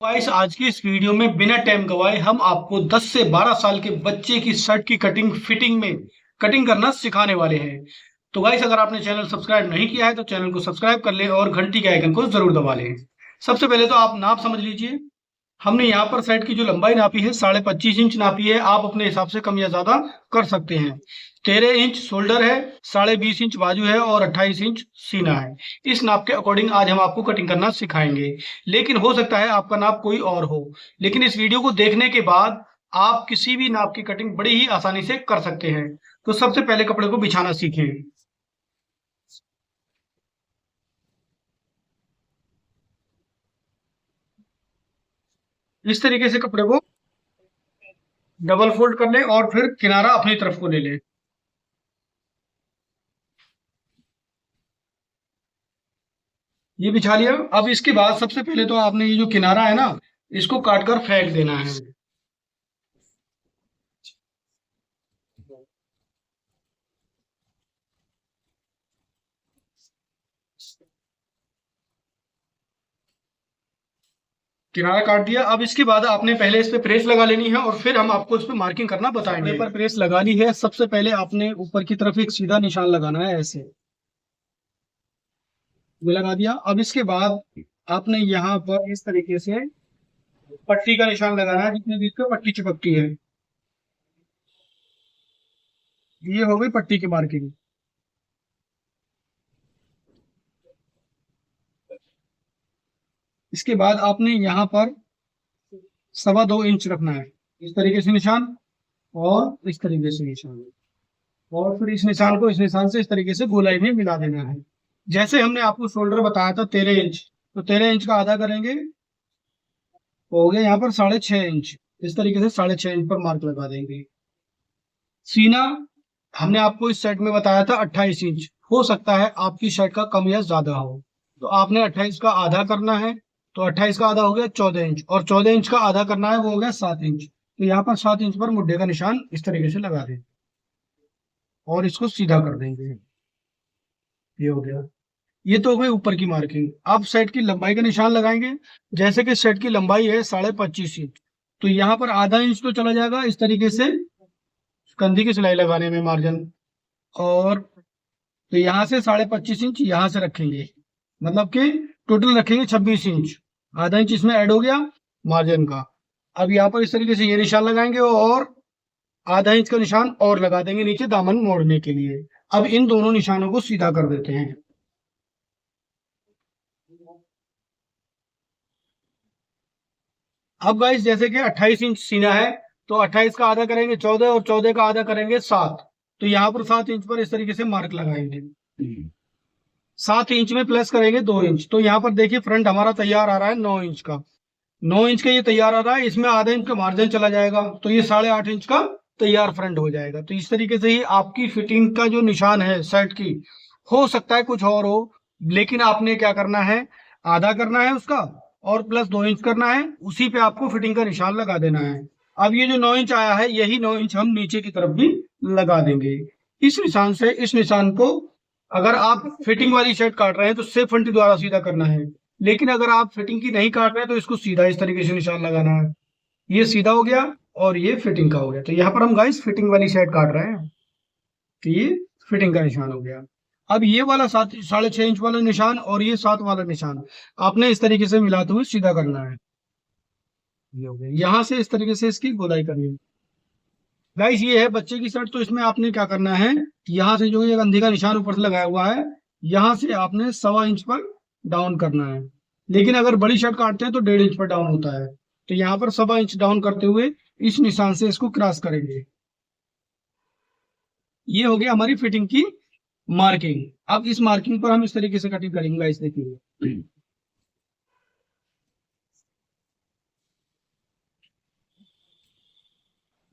Guys आज की इस वीडियो में बिना टाइम गवाए हम आपको 10 से 12 साल के बच्चे की शर्ट की कटिंग फिटिंग में कटिंग करना सिखाने वाले हैं। तो गाइस अगर आपने चैनल सब्सक्राइब नहीं किया है तो चैनल को सब्सक्राइब कर लें और घंटी के आइकन को जरूर दबा लें। सबसे पहले तो आप नाप समझ लीजिए। हमने यहाँ पर शर्ट की जो लंबाई नापी है 25.5 इंच नापी है। आप अपने हिसाब से कम या ज्यादा कर सकते हैं। 13 इंच शोल्डर है, 20.5 इंच बाजू है और 28 इंच सीना है। इस नाप के अकॉर्डिंग आज हम आपको कटिंग करना सिखाएंगे। लेकिन हो सकता है आपका नाप कोई और हो। लेकिन इस वीडियो को देखने के बाद आप किसी भी नाप की कटिंग बड़ी ही आसानी से कर सकते हैं। तो सबसे पहले कपड़े को बिछाना सीखें। इस तरीके से कपड़े को डबल फोल्ड कर लें और फिर किनारा अपनी तरफ को ले लें। ये बिछा लिया। अब इसके बाद सबसे पहले तो आपने ये जो किनारा है ना, इसको काट कर फेंक देना है। किनारा काट दिया। अब इसके बाद आपने पहले इस पे प्रेस लगा लेनी है और फिर हम आपको इस पे मार्किंग करना बताएंगे। कपड़े पर प्रेस लगा ली है। सबसे पहले आपने ऊपर की तरफ एक सीधा निशान लगाना है, ऐसे। ये लगा दिया। अब इसके बाद आपने यहाँ पर इस तरीके से पट्टी का निशान लगाना है, जितने बीच पे पट्टी चिपकती है। ये हो गई पट्टी की मार्किंग। इसके बाद आपने यहाँ पर 2.25 इंच रखना है। इस तरीके से निशान और इस तरीके से निशान, और फिर इस निशान को इस निशान से इस तरीके से गोलाई में मिला देना है। जैसे हमने आपको शोल्डर बताया था 13 इंच, तो 13 इंच का आधा करेंगे तो हो गया यहाँ पर 6.5 इंच। इस तरीके से 6.5 इंच पर मार्क लगा देंगे। सीना हमने आपको इस सेट में बताया था 28 इंच। हो सकता है आपकी शर्ट का कम या ज्यादा हो, तो आपने 28 का आधा करना है। तो 28 का आधा हो गया 14 इंच, और 14 इंच का आधा करना है, वो हो गया 7 इंच। तो यहाँ पर 7 इंच पर मुड्ढे का निशान इस तरीके से लगा दें और इसको सीधा कर देंगे। ये हो गया। ये तो हो गई ऊपर की मार्किंग। अब सेट की लंबाई का निशान लगाएंगे। जैसे कि सेट की लंबाई है 25.5 इंच, तो यहाँ पर आधा इंच तो चला जाएगा इस तरीके से कंधी की सिलाई लगाने में मार्जिन। और तो यहाँ से 25.5 इंच यहाँ से रखेंगे, मतलब कि टोटल रखेंगे 26 इंच। आधा इंच इसमें ऐड हो गया मार्जिन का। अब यहाँ पर इस तरीके से ये निशान लगाएंगे और आधा इंच का निशान और लगा देंगे नीचे दामन मोड़ने के लिए। अब इन दोनों निशानों को सीधा कर देते हैं। अब गाइस जैसे कि 28 इंच सीना है, तो 28 का आधा करेंगे 14 और 14 का आधा करेंगे 7। तो यहाँ पर 7 इंच पर इस तरीके से मार्क लगाएंगे। 7 इंच में प्लस करेंगे 2 इंच, तो यहाँ पर देखिए फ्रंट हमारा तैयार आ रहा है 9 इंच का। 9 इंच का ये तैयार आ रहा है, इसमें आधा इंच का मार्जिन चला जाएगा, तो ये 8.5 इंच का तैयार फ्रंट हो जाएगा। तो इस तरीके से ही आपकी फिटिंग का जो निशान है शर्ट की, हो सकता है कुछ और हो। लेकिन आपने क्या करना है, आधा करना है उसका और प्लस 2 इंच करना है, उसी पे आपको फिटिंग का निशान लगा देना है। अब ये जो 9 इंच आया है, यही 9 इंच हम नीचे की तरफ भी लगा देंगे। इस निशान से इस निशान को, अगर आप फिटिंग वाली शर्ट काट रहे हैं तो सेफ फंटी द्वारा सीधा करना है। लेकिन अगर आप फिटिंग की नहीं काट रहे हैं तो इसको सीधा इस तरीके से निशान लगाना है। ये सीधा हो गया और ये फिटिंग का हो गया। तो यहाँ पर हम गाइस फिटिंग वाली शर्ट काट रहे हैं, तो ये फिटिंग का निशान हो गया। अब ये वाला 7 6.5 इंच वाला निशान और ये 7 वाला निशान आपने इस तरीके से मिलाते हुए सीधा करना है। ये हो गया। यहाँ से इस तरीके से इसकी गोलाई करनी है। गाइस ये है बच्चे की शर्ट, तो इसमें आपने क्या करना है, यहाँ से जो ये गंधी का निशान ऊपर से लगाया हुआ है, यहाँ से आपने 1.25 इंच पर डाउन करना है। लेकिन अगर बड़ी शर्ट काटते हैं तो 1.5 इंच पर डाउन होता है। तो यहाँ पर 1.25 इंच डाउन करते हुए इस निशान से इसको क्रॉस करेंगे। ये हो गया हमारी फिटिंग की मार्किंग। अब इस मार्किंग पर हम इस तरीके से कटिंग करेंगे गाइस, देखिए।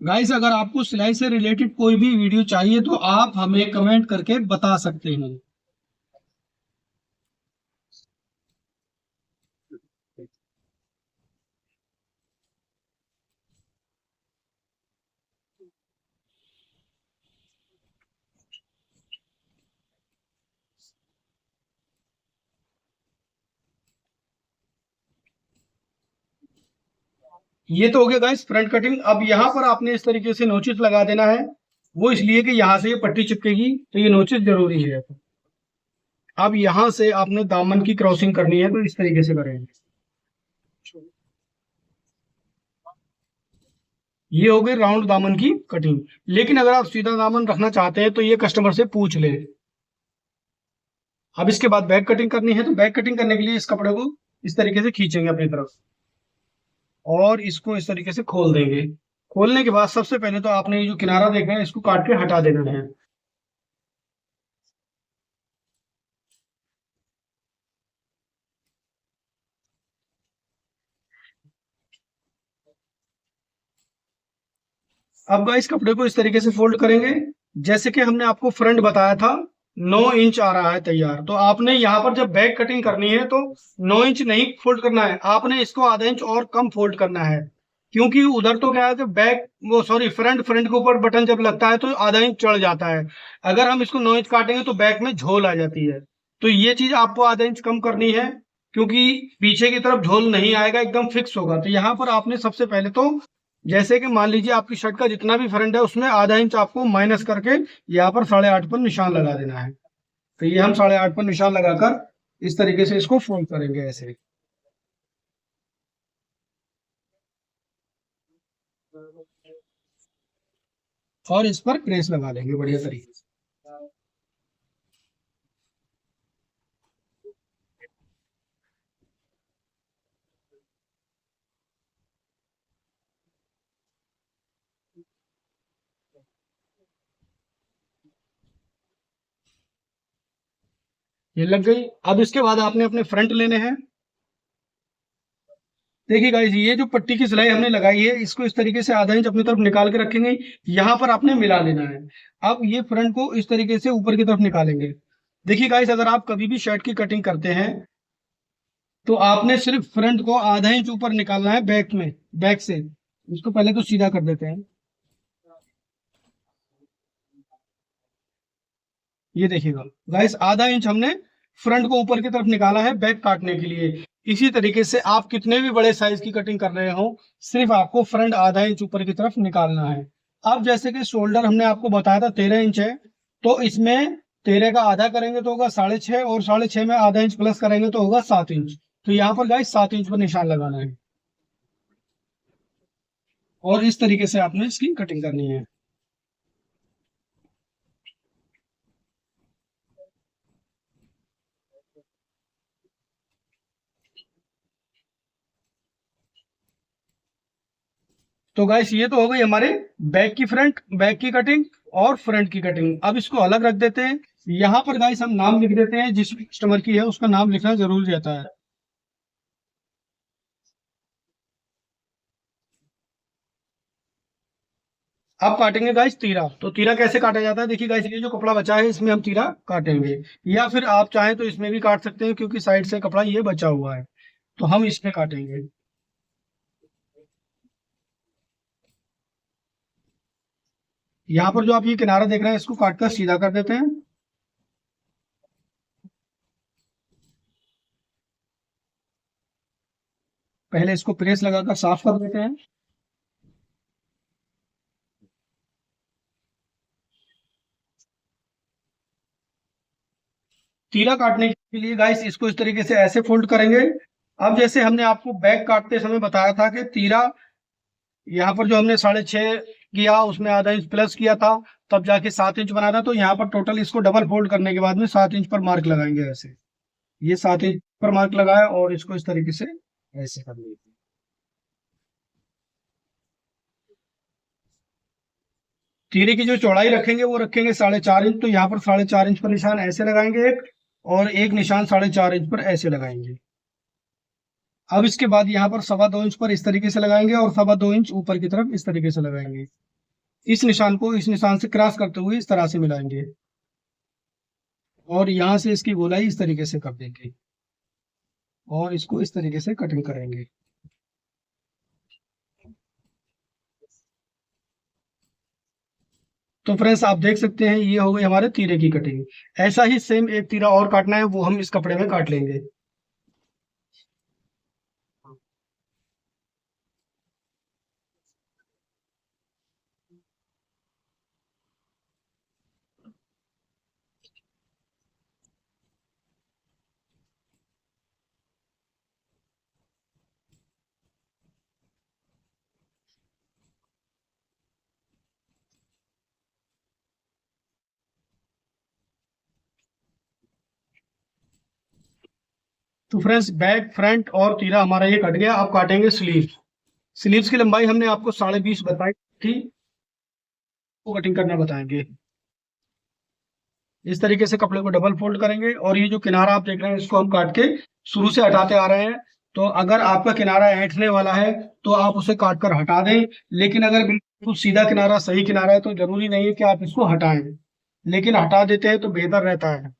गाइस अगर आपको सिलाई से रिलेटेड कोई भी वीडियो चाहिए तो आप हमें कमेंट करके बता सकते हैं। ये तो हो गया गाइस फ्रंट कटिंग। अब यहाँ पर आपने इस तरीके से नोचिस लगा देना है, वो इसलिए कि यहाँ से ये पट्टी चिपकेगी, तो ये नोचिस जरूरी है। अब यहाँ से आपने दामन की क्रॉसिंग करनी है, तो इस तरीके से करेंगे। ये हो गई राउंड दामन की कटिंग। लेकिन अगर आप सीधा दामन रखना चाहते हैं तो ये कस्टमर से पूछ ले। अब इसके बाद बैक कटिंग करनी है, तो बैक कटिंग करने के लिए इस कपड़े को इस तरीके से खींचेंगे अपनी तरफ और इसको इस तरीके से खोल देंगे। खोलने के बाद सबसे पहले तो आपने ये जो किनारा देखा है इसको काट के हटा देना है। अब गाइस कपड़े को इस तरीके से फोल्ड करेंगे, जैसे कि हमने आपको फ्रंट बताया था 9 इंच आ रहा है तैयार, तो आपने यहाँ पर जब बैक कटिंग करनी है तो 9 इंच नहीं फोल्ड करना है, आपने इसको आधा इंच और कम फोल्ड करना है। क्योंकि उधर तो क्या है कि बैक वो सॉरी फ्रंट के ऊपर बटन जब लगता है तो आधा इंच चढ़ जाता है। अगर हम इसको 9 इंच काटेंगे तो बैक में झोल आ जाती है, तो ये चीज आपको आधा इंच कम करनी है, क्योंकि पीछे की तरफ झोल नहीं आएगा, एकदम फिक्स होगा। तो यहाँ पर आपने सबसे पहले तो जैसे कि मान लीजिए आपकी शर्ट का जितना भी फ्रंट है उसमें आधा इंच आपको माइनस करके यहाँ पर 8.5 पर निशान लगा देना है। तो ये हम 8.5 पर निशान लगाकर इस तरीके से इसको फोल्ड करेंगे ऐसे, और इस पर प्रेस लगा लेंगे बढ़िया तरीके से। ये लग गई। अब इसके बाद आपने अपने फ्रंट लेने हैं। देखिए गाइस ये जो पट्टी की सिलाई हमने लगाई है इसको इस तरीके से आधा इंच अपनी तरफ निकाल के रखेंगे, यहाँ पर आपने मिला लेना है। अब ये फ्रंट को इस तरीके से ऊपर की तरफ निकालेंगे। देखिए गाइस अगर आप कभी भी शर्ट की कटिंग करते हैं तो आपने सिर्फ फ्रंट को आधा इंच ऊपर निकालना है बैक में, बैक से। इसको पहले तो सीधा कर देते हैं। ये देखिएगा गाइस आधा इंच हमने फ्रंट को ऊपर की तरफ निकाला है बैक काटने के लिए। इसी तरीके से आप कितने भी बड़े साइज की कटिंग कर रहे हो सिर्फ आपको फ्रंट आधा इंच ऊपर की तरफ निकालना है। अब जैसे कि शोल्डर हमने आपको बताया था 13 इंच है, तो इसमें 13 का आधा करेंगे तो होगा 6.5, और 6.5 में आधा इंच प्लस करेंगे तो होगा 7 इंच। तो यहाँ पर गाइस 7 इंच पर निशान लगाना है और इस तरीके से आपने इसकी कटिंग करनी है। तो गाइस ये तो हो गई हमारे बैक की कटिंग और फ्रंट की कटिंग। अब इसको अलग रख देते हैं। यहाँ पर गाइस हम नाम लिख देते हैं, जिस कस्टमर की है उसका नाम लिखना जरूरी रहता है। अब काटेंगे गाइस तीरा। तो तीरा कैसे काटा जाता है, देखिए गाइस ये जो कपड़ा बचा है इसमें हम तीरा काटेंगे, या फिर आप चाहें तो इसमें भी काट सकते हैं क्योंकि साइड से कपड़ा ये बचा हुआ है, तो हम इसमें काटेंगे। यहाँ पर जो आप ये किनारा देख रहे हैं इसको काट कर सीधा कर देते हैं। पहले इसको प्रेस लगाकर साफ कर देते हैं। तीरा काटने के लिए गाइस इसको इस तरीके से ऐसे फोल्ड करेंगे। अब जैसे हमने आपको बैक काटते समय बताया था कि तीरा यहाँ पर जो हमने 6.5 किया उसमें आधा इंच प्लस किया था, तब जाके 7 इंच बना था, तो यहाँ पर टोटल इसको डबल फोल्ड करने के बाद में 7 इंच पर मार्क लगाएंगे ऐसे। ये 7 इंच पर मार्क लगाया और इसको इस तरीके से ऐसे कर लेंगे। तीरे की जो चौड़ाई रखेंगे वो रखेंगे 4.5 इंच, तो यहाँ पर 4.5 इंच पर निशान ऐसे लगाएंगे एक, और एक निशान 4.5 इंच पर ऐसे लगाएंगे। अब इसके बाद यहाँ पर 2.25 इंच पर इस तरीके से लगाएंगे और 2.25 इंच ऊपर की तरफ इस तरीके से लगाएंगे। इस निशान को इस निशान से क्रॉस करते हुए इस तरह से मिलाएंगे और यहाँ से इसकी गोलाई इस तरीके से कर देंगे और इसको इस तरीके से कटिंग करेंगे। तो फ्रेंड्स आप देख सकते हैं ये हो गई हमारे तीरे की कटिंग। ऐसा ही सेम एक तीरा और काटना है, वो हम इस कपड़े में काट लेंगे। तो फ्रेंड्स बैक, फ्रंट और तीरा हमारा ये कट गया। अब काटेंगे स्लीव्स। स्लीव्स की लंबाई हमने आपको 20.5 बताई थी, वो कटिंग करना बताएंगे। इस तरीके से कपड़े को डबल फोल्ड करेंगे और ये जो किनारा आप देख रहे हैं इसको हम काट के शुरू से हटाते आ रहे हैं। तो अगर आपका किनारा ऐंठने वाला है तो आप उसे काट कर हटा दें, लेकिन अगर बिल्कुल सीधा किनारा, सही किनारा है तो जरूरी नहीं है कि आप इसको हटाएं, लेकिन हटा देते हैं तो बेहतर रहता है।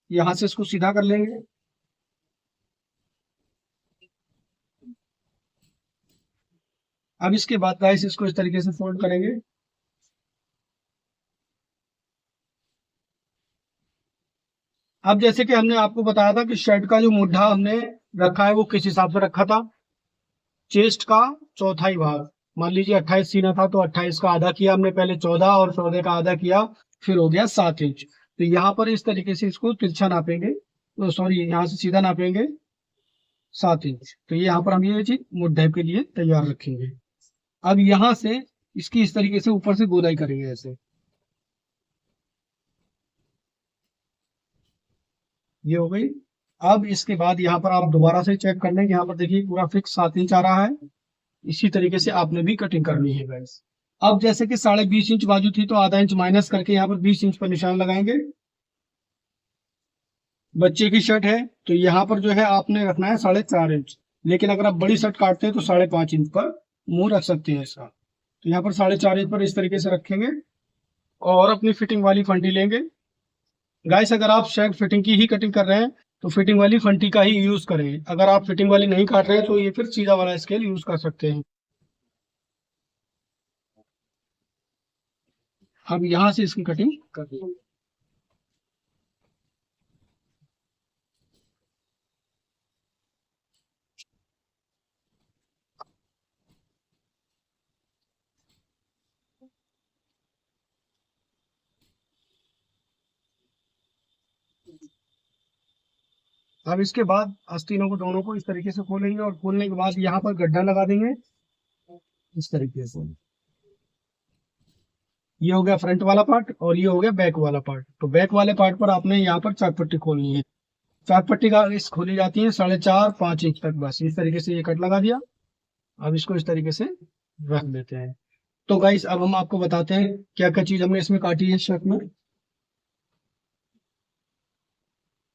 यहां से इसको सीधा कर लेंगे। अब इसके बाद गाइस इसको इस तरीके से फोल्ड करेंगे। अब जैसे कि हमने आपको बताया था कि शर्ट का जो मुड्ढा हमने रखा है वो किस हिसाब से रखा था, चेस्ट का चौथाई भाग। मान लीजिए 28 सीना था तो 28 का आधा किया हमने पहले 14, और 14 का आधा किया, फिर हो गया 7 इंच। तो यहाँ पर इस तरीके से इसको तिरछा नापेंगे, तो सॉरी यहाँ से सीधा नापेंगे 7 इंच। तो यहाँ पर हम ये चीज मुड्ढे के लिए तैयार रखेंगे। अब यहाँ से इसकी इस तरीके से ऊपर से गोलाई करेंगे ऐसे, ये हो गई। अब इसके बाद यहाँ पर आप दोबारा से चेक कर लें, यहाँ पर देखिए पूरा फिक्स 7 इंच आ रहा है। इसी तरीके से आपने भी कटिंग करनी है गाइस। अब जैसे कि 20.5 इंच बाजू थी तो आधा इंच माइनस करके यहाँ पर 20 इंच पर निशान लगाएंगे। बच्चे की शर्ट है तो यहाँ पर जो है आपने रखना है 4.5 इंच, लेकिन अगर आप बड़ी शर्ट काटते हैं तो 5.5 इंच पर मुंह रख सकते हैं इसका। तो यहाँ पर 4.5 इंच पर इस तरीके से रखेंगे और अपनी फिटिंग वाली फंटी लेंगे। गाइस अगर आप शर्ट फिटिंग की ही कटिंग कर रहे हैं तो फिटिंग वाली फंटी का ही यूज करें। अगर आप फिटिंग वाली नहीं काट रहे हैं तो ये फिर सीधा वाला स्केल यूज कर सकते हैं। अब यहाँ से इसकी कटिंग कर दें। अब इसके बाद आस्तीनों को दोनों को इस तरीके से खोलेंगे और खोलने के बाद यहाँ पर गड्ढा लगा देंगे इस तरीके से। ये हो गया फ्रंट वाला पार्ट और ये हो गया बैक वाला पार्ट। तो बैक वाले पार्ट पर आपने यहाँ पर चाक पट्टी खोलनी है। चाक पट्टी का इस खोली जाती है 4.5-5 इंच तक, बस इस तरीके से ये कट लगा दिया। अब इसको इस तरीके से रख देते हैं। तो गाइस अब हम आपको बताते हैं क्या क्या चीज हमने इसमें काटी है शर्ट में।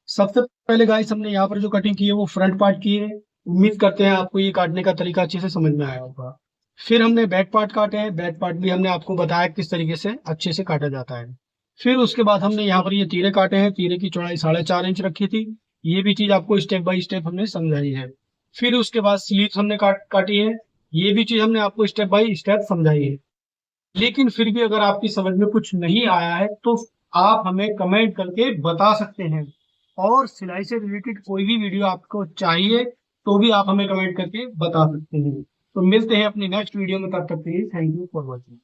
सबसे पहले गाइस हमने यहाँ पर जो कटिंग की है वो फ्रंट पार्ट की है। उम्मीद करते हैं आपको ये काटने का तरीका अच्छे से समझ में आया होगा। फिर हमने बैक पार्ट काटे हैं, बैक पार्ट भी हमने आपको बताया किस तरीके से अच्छे से काटा जाता है। फिर उसके बाद हमने यहाँ पर ये तीरे काटे हैं, तीरे की चौड़ाई 4.5 इंच रखी थी। ये भी चीज आपको स्टेप बाय स्टेप हमने समझाई है। फिर उसके बाद स्लीव्स हमने काटी है, ये भी चीज हमने आपको स्टेप बाय स्टेप समझाई है। लेकिन फिर भी अगर आपकी समझ में कुछ नहीं आया है तो आप हमें कमेंट करके बता सकते हैं, और सिलाई से रिलेटेड कोई भी वीडियो आपको चाहिए तो भी आप हमें कमेंट करके बता सकते हैं। तो मिलते हैं अपनी नेक्स्ट वीडियो में, तब तक के लिए थैंक यू फॉर वॉचिंग।